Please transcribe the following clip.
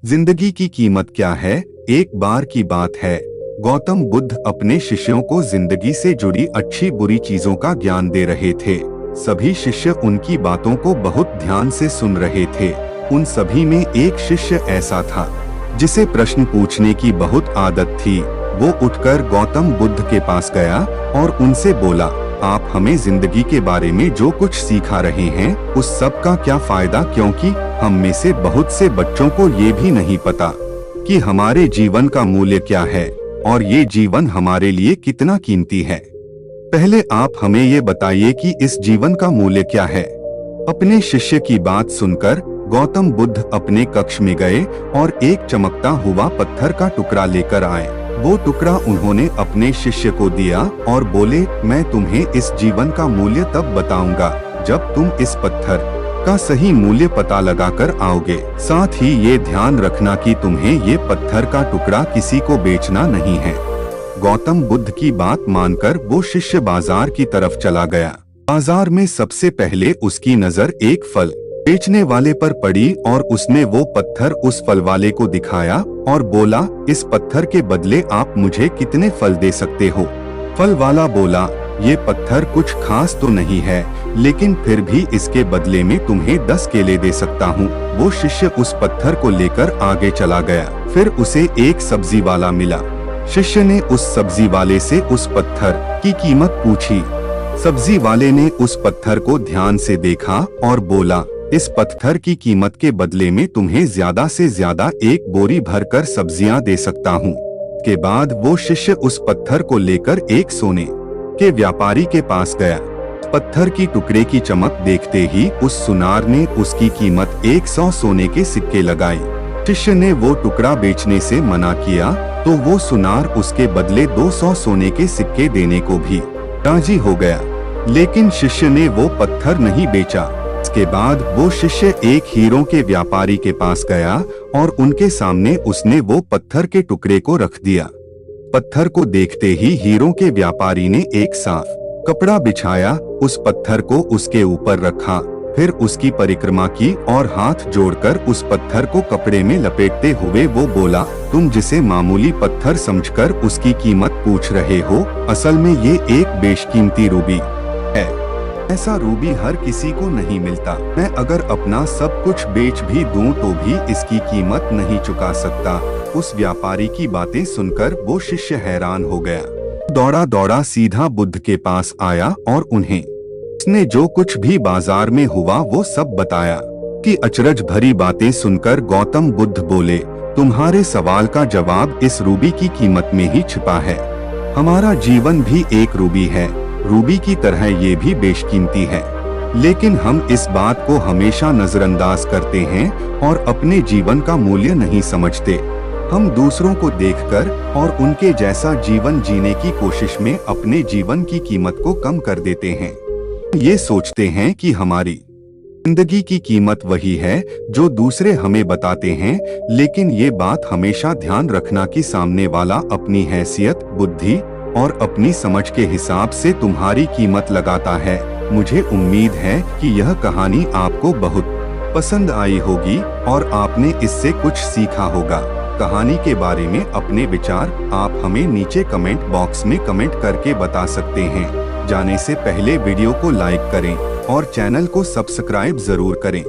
जिंदगी की कीमत क्या है? एक बार की बात है, गौतम बुद्ध अपने शिष्यों को जिंदगी से जुड़ी अच्छी बुरी चीजों का ज्ञान दे रहे थे। सभी शिष्य उनकी बातों को बहुत ध्यान से सुन रहे थे। उन सभी में एक शिष्य ऐसा था जिसे प्रश्न पूछने की बहुत आदत थी। वो उठकर गौतम बुद्ध के पास गया और उनसे बोला, आप हमें जिंदगी के बारे में जो कुछ सिखा रहे हैं उस सब का क्या फायदा, क्योंकि हम में से बहुत से बच्चों को ये भी नहीं पता कि हमारे जीवन का मूल्य क्या है और ये जीवन हमारे लिए कितना कीमती है। पहले आप हमें ये बताइए कि इस जीवन का मूल्य क्या है। अपने शिष्य की बात सुनकर गौतम बुद्ध अपने कक्ष में गए और एक चमकता हुआ पत्थर का टुकड़ा लेकर आए। वो टुकड़ा उन्होंने अपने शिष्य को दिया और बोले, मैं तुम्हें इस जीवन का मूल्य तब बताऊंगा जब तुम इस पत्थर का सही मूल्य पता लगाकर आओगे। साथ ही ये ध्यान रखना कि तुम्हें ये पत्थर का टुकड़ा किसी को बेचना नहीं है। गौतम बुद्ध की बात मानकर वो शिष्य बाजार की तरफ चला गया। बाजार में सबसे पहले उसकी नजर एक फल बेचने वाले पर पड़ी और उसने वो पत्थर उस फल वाले को दिखाया और बोला, इस पत्थर के बदले आप मुझे कितने फल दे सकते हो? फल वाला बोला, ये पत्थर कुछ खास तो नहीं है, लेकिन फिर भी इसके बदले में तुम्हें 10 केले दे सकता हूँ। वो शिष्य उस पत्थर को लेकर आगे चला गया। फिर उसे एक सब्जी वाला मिला। शिष्य ने उस सब्जी वाले से उस पत्थर की कीमत पूछी। सब्जी वाले ने उस पत्थर को ध्यान से देखा और बोला, इस पत्थर की कीमत के बदले में तुम्हें ज्यादा से ज्यादा एक बोरी भरकर सब्जियां दे सकता हूँ। के बाद वो शिष्य उस पत्थर को लेकर एक सोने के व्यापारी के पास गया। पत्थर की टुकड़े की चमक देखते ही उस सुनार ने उसकी कीमत 100 सोने के सिक्के लगाई। शिष्य ने वो टुकड़ा बेचने से मना किया तो वो सुनार उसके बदले 200 सोने के सिक्के देने को भी राजी हो गया, लेकिन शिष्य ने वो पत्थर नहीं बेचा। इसके बाद वो शिष्य एक हीरों के व्यापारी के पास गया और उनके सामने उसने वो पत्थर के टुकड़े को रख दिया। पत्थर को देखते ही हीरों के व्यापारी ने एक साफ कपड़ा बिछाया, उस पत्थर को उसके ऊपर रखा, फिर उसकी परिक्रमा की और हाथ जोड़कर उस पत्थर को कपड़े में लपेटते हुए वो बोला, तुम जिसे मामूली पत्थर समझकर उसकी कीमत पूछ रहे हो, असल में ये एक बेशकीमती रूबी है। ऐसा रूबी हर किसी को नहीं मिलता। मैं अगर अपना सब कुछ बेच भी दूं तो भी इसकी कीमत नहीं चुका सकता। उस व्यापारी की बातें सुनकर वो शिष्य हैरान हो गया। दौड़ा दौड़ा सीधा बुद्ध के पास आया और उन्हें उसने जो कुछ भी बाजार में हुआ वो सब बताया। कि अचरज भरी बातें सुनकर गौतम बुद्ध बोले, तुम्हारे सवाल का जवाब इस रूबी की कीमत में ही छिपा है। हमारा जीवन भी एक रूबी है, रूबी की तरह ये भी बेशकीमती है, लेकिन हम इस बात को हमेशा नजरअंदाज करते हैं और अपने जीवन का मूल्य नहीं समझते। हम दूसरों को देखकर और उनके जैसा जीवन जीने की कोशिश में अपने जीवन की कीमत को कम कर देते हैं। ये सोचते हैं कि हमारी जिंदगी की कीमत वही है जो दूसरे हमें बताते हैं, लेकिन ये बात हमेशा ध्यान रखना कि सामने वाला अपनी हैसियत, बुद्धि और अपनी समझ के हिसाब से तुम्हारी कीमत लगाता है। मुझे उम्मीद है कि यह कहानी आपको बहुत पसंद आई होगी और आपने इससे कुछ सीखा होगा। कहानी के बारे में अपने विचार आप हमें नीचे कमेंट बॉक्स में कमेंट करके बता सकते हैं। जाने से पहले वीडियो को लाइक करें और चैनल को सब्सक्राइब जरूर करें।